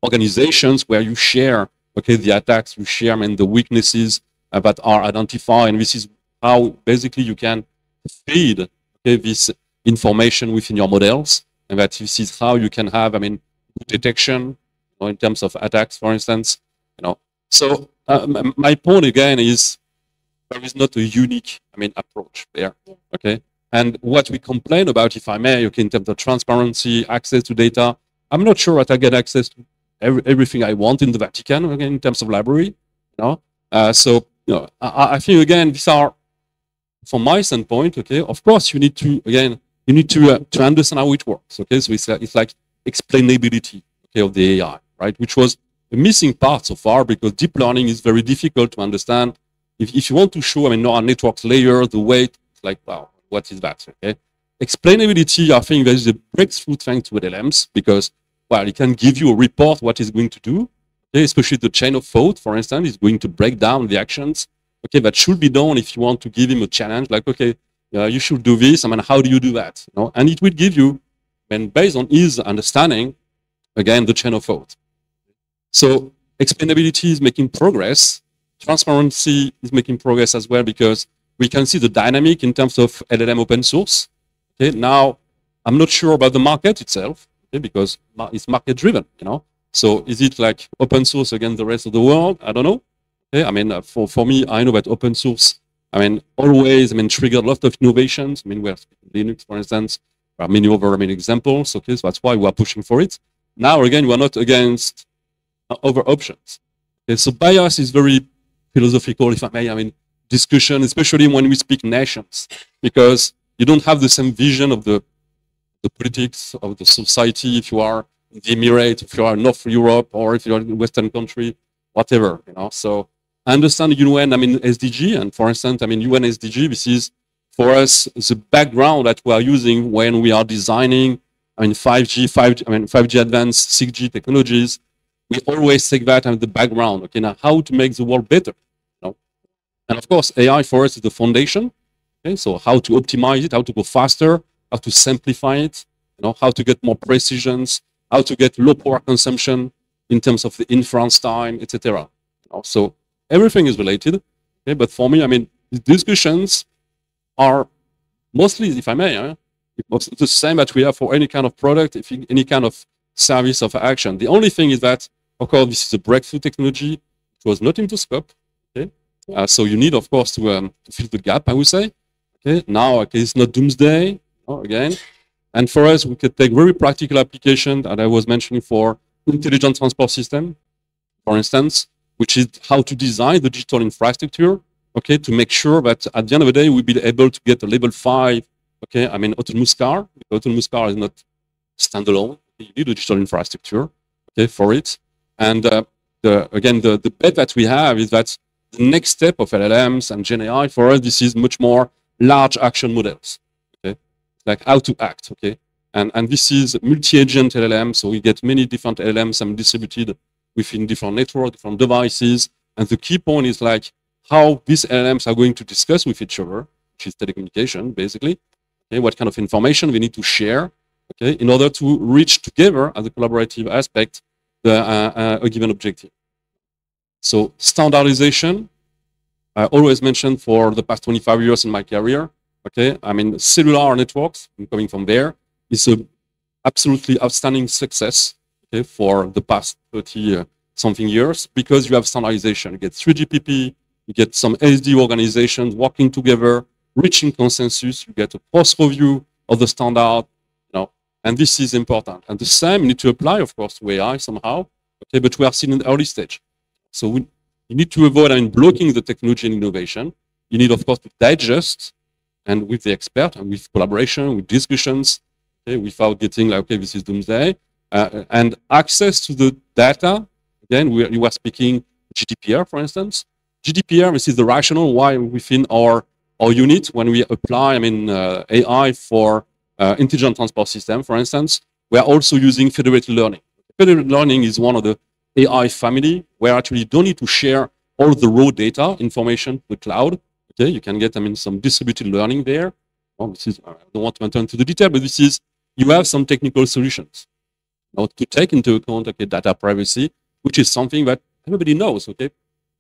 organizations where you share, okay, the attacks, you share, the weaknesses that are identified, and this is how basically you can feed, okay, this information within your models, and that this is how you can have, detection, in terms of attacks, for instance, So my point again is there is not a unique, approach there, okay? And what we complain about, if I may, okay, in terms of transparency, access to data, I'm not sure that I get access to everything I want in the Vatican, again, in terms of library, So, I think, again, these are, from my standpoint, okay, of course, you need to, again, to understand how it works, okay? So it's like explainability, okay, of the AI, right? Which was a missing part so far, because deep learning is very difficult to understand. If you want to show, neural networks layer, the weight, it's like, wow, what is that, okay? Explainability, I think there is a breakthrough thanks to LLMs, because, well, it can give you a report what it's going to do, okay? Especially the chain of thought, for instance, is going to break down the actions, okay, that should be done if you want to give him a challenge, like, okay, you should do this, how do you do that? And it will give you, based on his understanding, again, the chain of thought. So explainability is making progress. Transparency is making progress as well, because we can see the dynamic in terms of LLM open source. Okay, now I'm not sure about the market itself, okay, because it's market driven, So is it like open source against the rest of the world? I don't know. Okay, for me, I know that open source, always, triggered a lot of innovations. We're speaking Linux, for instance. There are many other examples. Okay, so that's why we are pushing for it. Now, again, we are not against other options. Okay, so bias is very philosophical, if I may, discussion, especially when we speak nations, because you don't have the same vision of the politics of the society if you are in the Emirates, if you are in North Europe, or if you're in a Western country, whatever, So I understand UN, SDG, and for instance, UN SDG, this is for us the background that we are using when we are designing, 5G advanced 6G technologies. We always take that as the background, okay, now how to make the world better, And of course, AI for us is the foundation, okay, so how to optimize it, how to go faster, how to simplify it, how to get more precisions, how to get low power consumption in terms of the inference time, etc. So everything is related, okay, but for me, the discussions are mostly, if I may, the same that we have for any kind of product, any kind of service of action. The only thing is that, of course, this is a breakthrough technology. It was not into scope. Okay, so you need, of course, to fill the gap, I would say. Okay, now, okay, it's not doomsday, again. And for us, we could take very practical application that I was mentioning for intelligent transport system, for instance, which is how to design the digital infrastructure, okay, to make sure that at the end of the day, we'll be able to get a level 5, okay, autonomous car. Autonomous car is not standalone. You need a digital infrastructure, okay, for it. And the bet that we have is that the next step of LLMs and Gen AI, for us, this is much more large action models, okay, like how to act, okay. And this is multi-agent LLM, so we get many different LLMs distributed within different networks, different devices. And the key point is like how these LLMs are going to discuss with each other, which is telecommunication, basically. Okay, what kind of information we need to share, okay, in order to reach together as a collaborative aspect a given objective. So standardization, I always mentioned for the past 25 years in my career, okay, cellular networks, I'm coming from there, is a absolutely outstanding success, okay, for the past 30 something years, because you have standardization. You get 3GPP, you get some SD organizations working together, reaching consensus, you get a post-review of the standard, and this is important. And the same you need to apply, of course, to AI somehow, okay, but we are still in the early stage. So you need to avoid blocking the technology and innovation. You need, of course, to digest, and with the expert, and with collaboration, with discussions, okay, without getting like, okay, this is doomsday, and access to the data. Again, you were speaking GDPR, for instance. GDPR, this is the rationale why within our our unit when we apply, AI for intelligent transport system, for instance. We are also using federated learning. Federated learning is one of the AI family where actually you don't need to share all the raw data information to the cloud. Okay, you can get, some distributed learning there. Well, this is, I don't want to enter into the detail, but this is, you have some technical solutions to take into account, okay, data privacy, which is something that everybody knows, okay?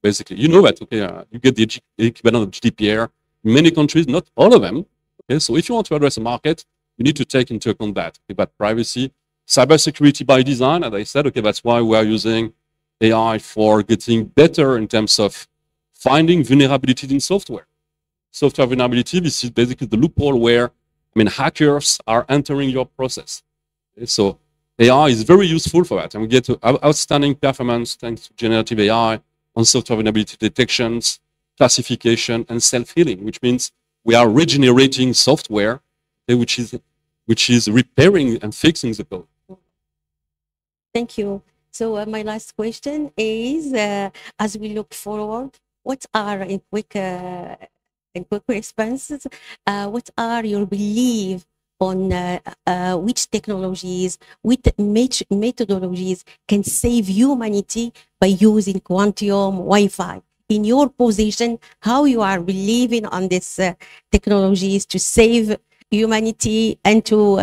Basically, you know that, okay, you get the equivalent of GDPR in many countries, not all of them. Okay, so if you want to address a market, you need to take into account that, okay, but privacy, cybersecurity by design, as I said, okay, that's why we are using AI for getting better in terms of finding vulnerabilities in software. Software vulnerability, this is basically the loophole where, hackers are entering your process. Okay, so AI is very useful for that, and we get to outstanding performance thanks to generative AI on software vulnerability detections, classification, and self-healing, which means we are regenerating software, okay, which is repairing and fixing the code. Thank you. So my last question is, as we look forward, what are, in quick responses, what are your belief on which technologies, which methodologies can save humanity by using quantum Wi-Fi? In your position, how you are believing on these technologies to save humanity and to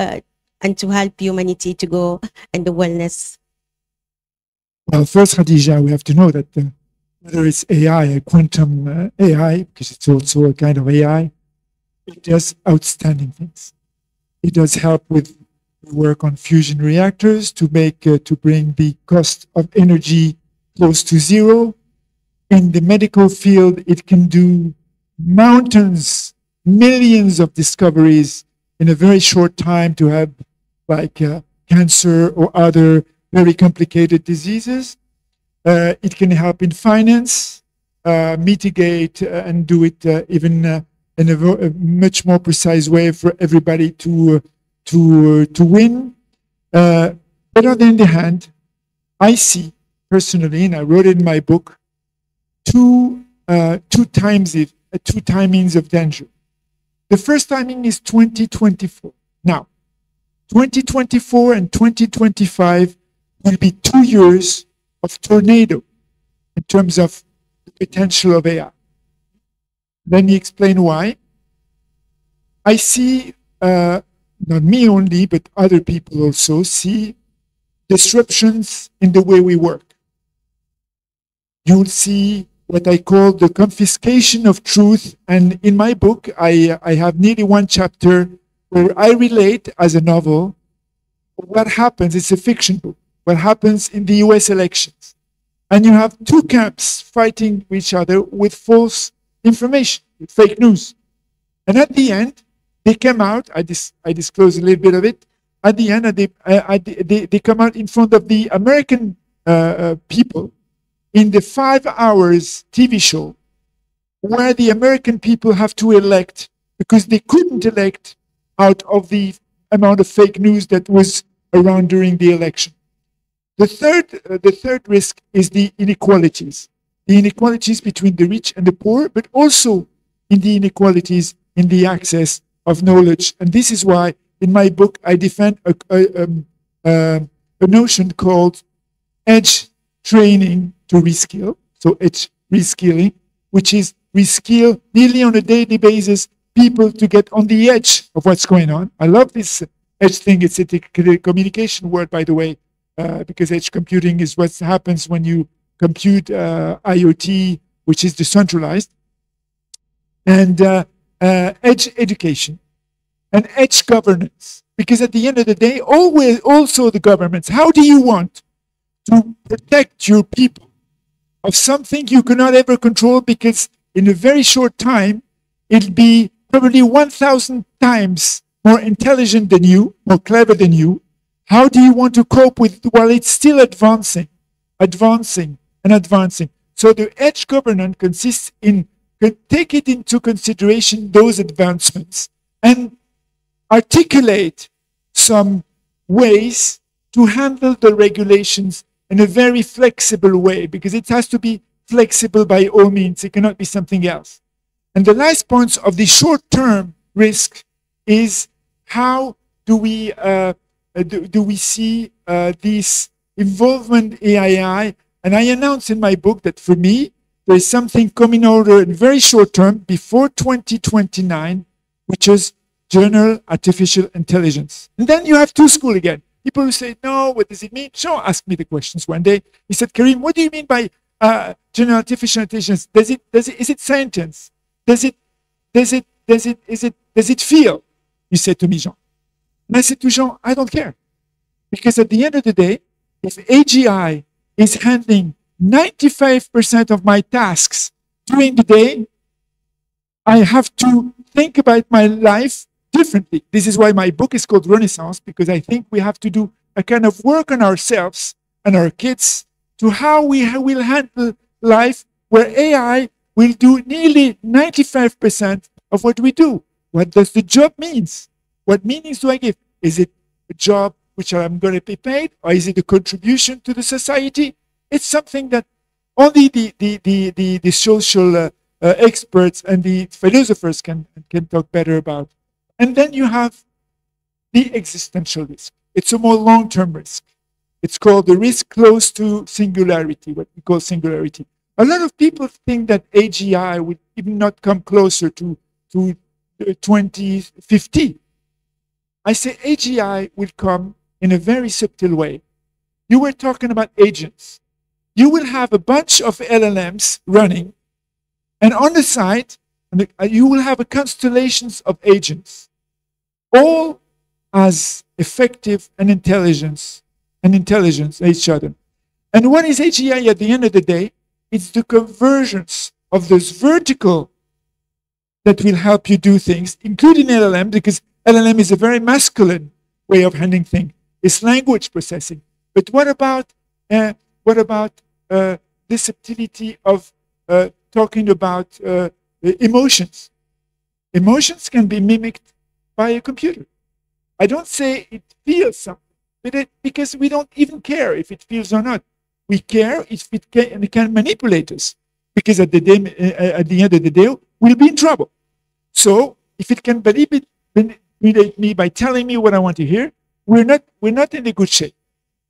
help humanity to go in the wellness? Well, first, Khadija, we have to know that whether it's AI, quantum AI, because it's also a kind of AI, it does outstanding things. It does help with work on fusion reactors to bring the cost of energy close to zero. In the medical field, it can do mountains, millions of discoveries in a very short time to have like cancer or other very complicated diseases. It can help in finance, mitigate and do it even in a much more precise way for everybody to win. But on the other hand, I see personally, and I wrote it in my book, two timings of danger. The first timing is 2024. Now, 2024 and 2025 will be 2 years of tornado in terms of the potential of AI. Let me explain why. I see, not me only, but other people also see disruptions in the way we work. You'll see what I call the confiscation of truth. And in my book, I have nearly one chapter where I relate as a novel what happens. It's a fiction book. What happens in the US elections. And you have two camps fighting each other with false information, with fake news. And at the end, they come out, I disclose a little bit of it, at the end, they come out in front of the American people in the 5 hours TV show where the American people have to elect because they couldn't elect out of the amount of fake news that was around during the election. The third risk is the inequalities between the rich and the poor, but also in the inequalities in the access of knowledge. And this is why in my book I defend a notion called edge training to reskill. So edge reskilling, which is reskill nearly on a daily basis people to get on the edge of what's going on. I love this edge thing. It's a communication word, by the way, because edge computing is what happens when you compute IoT, which is decentralized, and edge education and edge governance. Because at the end of the day, always also the governments, how do you want to protect your people of something you cannot ever control because in a very short time, it'll be probably 1,000 times more intelligent than you, more clever than you. How do you want to cope with while it's still advancing? So the edge governance consists in take it into consideration those advancements and articulate some ways to handle the regulations in a very flexible way, because it has to be flexible by all means. It cannot be something else. And the last point of the short-term risk is how do we see this involvement in AI? And I announced in my book that for me, there is something coming over in very short term, before 2029, which is general artificial intelligence. And then you have two schools again. People who say, no, what does it mean? Sean asked me the questions one day. He said, Karim, what do you mean by general artificial intelligence? Is it sentence? Does it feel? You said to me, Jean. And I said to Jean, I don't care. Because at the end of the day, if AGI is handling 95% of my tasks during the day, I have to think about my life differently. This is why my book is called Renaissance, because I think we have to do a kind of work on ourselves and our kids to how we will handle life where AI will do nearly 95% of what we do. What does the job means? What meanings do I give? Is it a job which I'm going to be paid, or is it a contribution to the society? It's something that only the social experts and the philosophers can talk better about. And then you have the existential risk. It's a more long-term risk. It's called the risk close to singularity, what we call singularity. A lot of people think that AGI would even not come closer to 2050. I say AGI will come in a very subtle way. You were talking about agents. You will have a bunch of LLMs running, and on the side, you will have a constellation of agents, all as effective and intelligence each other. And what is AGI at the end of the day? It's the convergence of this vertical that will help you do things, including LLM, because LLM is a very masculine way of handling things. It's language processing. But what about the subtlety of talking about emotions? Emotions can be mimicked by a computer. I don't say it feels something, but because we don't even care if it feels or not. We care if it can manipulate us, because at the end of the day, we'll be in trouble. So if it can manipulate me by telling me what I want to hear, we're not in a good shape.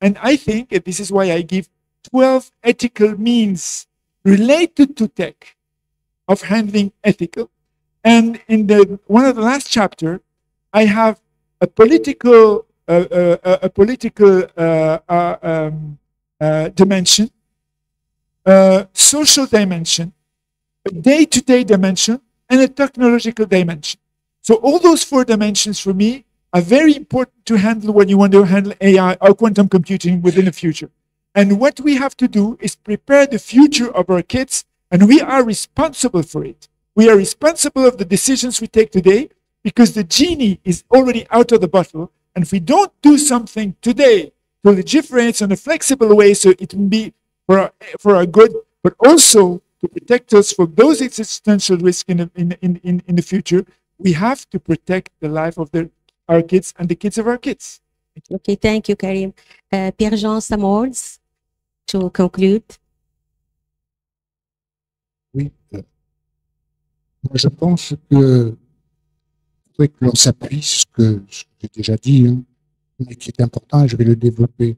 And I think, and this is why I give 12 ethical means related to tech of handling ethical. And in one of the last chapter, I have a political dimension, social dimension, a day-to-day dimension, and a technological dimension. So all those four dimensions for me are very important to handle when you want to handle AI or quantum computing within the future. And what we have to do is prepare the future of our kids, and we are responsible for it. We are responsible of the decisions we take today, because the genie is already out of the bottle. And if we don't do something today to legiferates in a flexible way, so it can be for our good, but also to protect us from those existential risks in the future, we have to protect the life of our kids and the kids of our kids. Okay, thank you, Karim. Pierre-Jean, some words to conclude. Oui. Moi, je pense que faudrait que l'on s'appuie sur ce que j'ai déjà dit, hein, mais qui est important, et je vais le développer.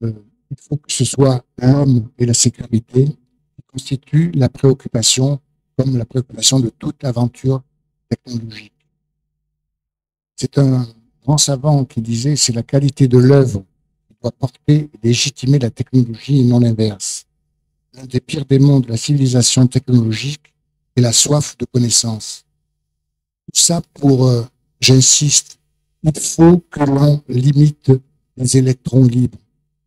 Il faut que ce soit l'homme et la sécurité qui constituent la préoccupation, comme la préoccupation de toute aventure technologique. C'est un grand savant qui disait: c'est la qualité de l'œuvre qui doit porter et légitimer la technologie et non l'inverse. L'un des pires démons de la civilisation technologique est la soif de connaissance. Tout ça pour, j'insiste, il faut que l'on limite les électrons libres,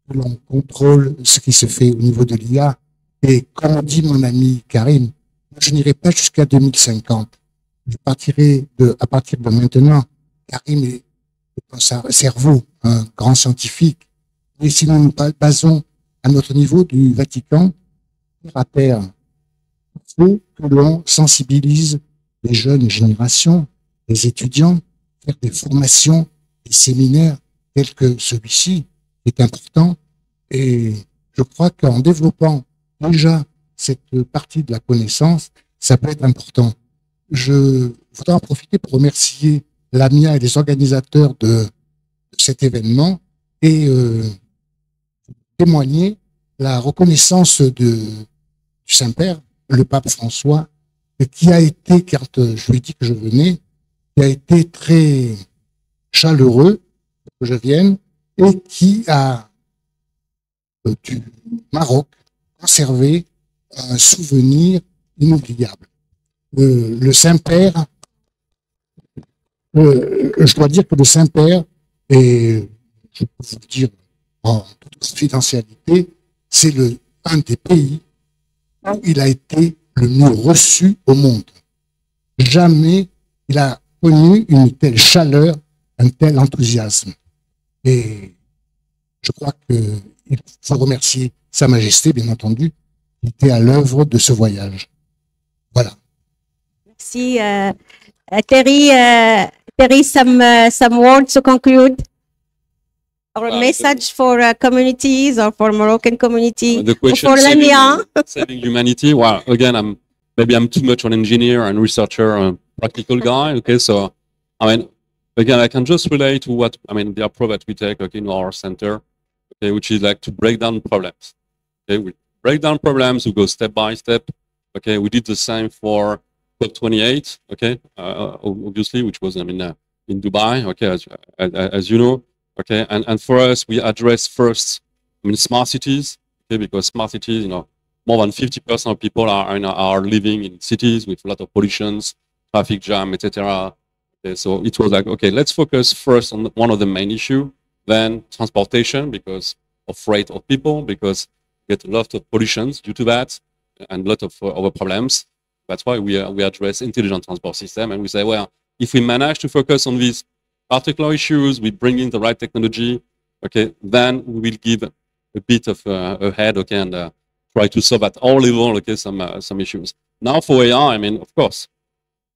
que l'on contrôle ce qui se fait au niveau de l'IA. Et comme dit mon ami Karim, je n'irai pas jusqu'à 2050. Je partirai à partir de maintenant. Karim est un cerveau, un grand scientifique. Mais si nous nous basons à notre niveau du Vatican, terre à terre, il faut que l'on sensibilise les jeunes générations, les étudiants, faire des formations, des séminaires tels que celui-ci est important. Et je crois qu'en développant déjà cette partie de la connaissance, ça peut être important. je voudrais en profiter pour remercier l'AMIA et les organisateurs de cet événement et témoigner la reconnaissance du Saint-Père, le pape François, qui a été, quand je lui ai dit que je venais, qui a été très chaleureux que je vienne et qui a du Maroc conservé un souvenir inoubliable. Le Saint-Père, je dois dire que le Saint-Père, et je peux vous le dire en toute confidentialité, c'est un des pays où il a été le mieux reçu au monde. Jamais il a connu une telle chaleur, un tel enthousiasme. Et je crois qu'il faut remercier Sa Majesté, bien entendu, qui était à l'œuvre de ce voyage. Voilà. Merci. Terry, some words to conclude? Or a message for communities or for Moroccan community The or question for Lamia? saving humanity. Well, again, maybe I'm too much an engineer and researcher, practical guy. Okay, so I mean, again, I can just relate to what the approach that we take, okay, in our center, okay, which is like to break down problems. Okay, we break down problems. We go step by step. Okay, we did the same for COP28. Okay, obviously, which was in Dubai. Okay, as you know. Okay, and for us, we address first, smart cities. Okay, because smart cities, more than 50% of people are living in cities with a lot of pollutions, traffic jam, etc. Okay, so it was like, okay, let's focus first on one of the main issue, then transportation because of rate of people, because we get a lot of pollutions due to that, and a lot of other problems. That's why we address intelligent transport system, and we say, well, if we manage to focus on these particular issues, we bring in the right technology, okay, then we will give a bit of a head, okay, and try to solve at all level, okay, some issues. Now for AI, of course,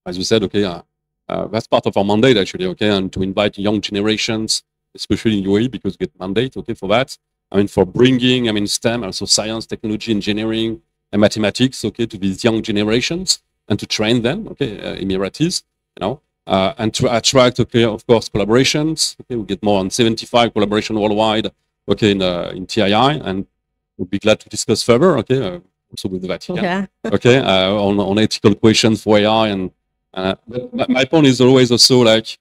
as you said, okay, that's part of our mandate actually, okay, and to invite young generations, especially in UAE, because we get mandate, okay, for that. For bringing, STEM, also science, technology, engineering, and mathematics, okay, to these young generations and to train them, okay, Emiratis, and to attract, okay, of course, collaborations. Okay, we get more than 75 collaboration worldwide, okay, in TII, and we'll be glad to discuss further, okay, also with the Vatican, Yeah. okay, on ethical questions for AI. And my point is always also like,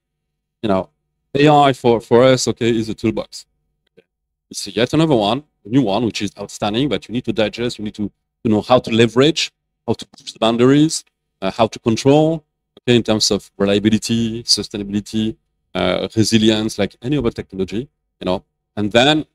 AI for us, okay, is a toolbox. Okay. It's yet another one, a new one, which is outstanding, but you need to digest, you need to know how to leverage, how to push the boundaries, how to control, okay, in terms of reliability, sustainability, resilience, like any other technology, And then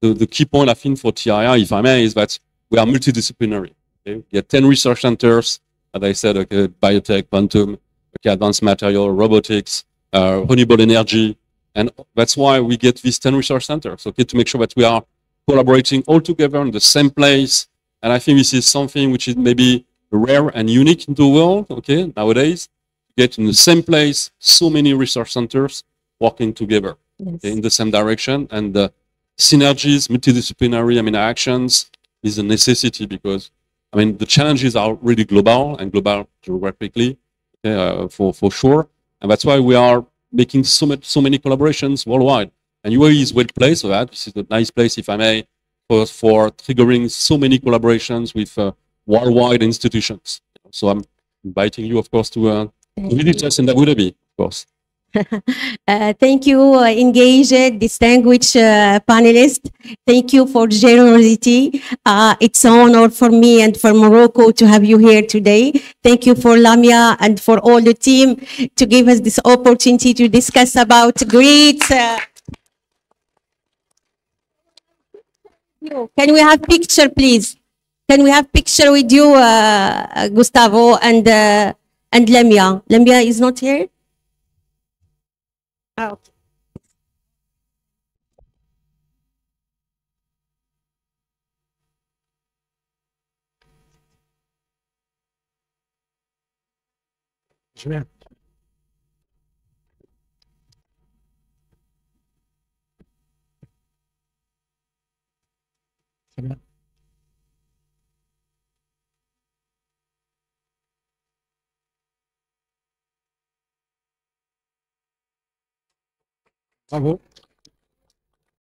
the key point, I think, for TII, if I may, is that we are multidisciplinary. Okay? We have 10 research centers, as I said, okay, biotech, quantum, okay, advanced material, robotics, renewable energy. And that's why we get these 10 research centers, okay, to make sure that we are collaborating all together in the same place. And I think this is something which is maybe rare and unique in the world, okay, nowadays. Get in the same place, so many research centers working together, Yes. okay, in the same direction. And synergies, multidisciplinary, actions is a necessity because, the challenges are really global and global geographically, okay, for sure. And that's why we are making so many collaborations worldwide. And UAE is well placed for that. This is a nice place, if I may, for triggering so many collaborations with worldwide institutions. So I'm inviting you, of course, to visit us in Abu Dhabi, of course. Thank you, engaged, distinguished panelists. Thank you for generosity. It's an honor for me and for Morocco to have you here today. Thank you for Lamia and for all the team to give us this opportunity to discuss about great. Can we have picture, please? Can we have picture with you, Gustavo and Lamia? Lamia is not here. Oh. Julien. C'est bien. Bravo.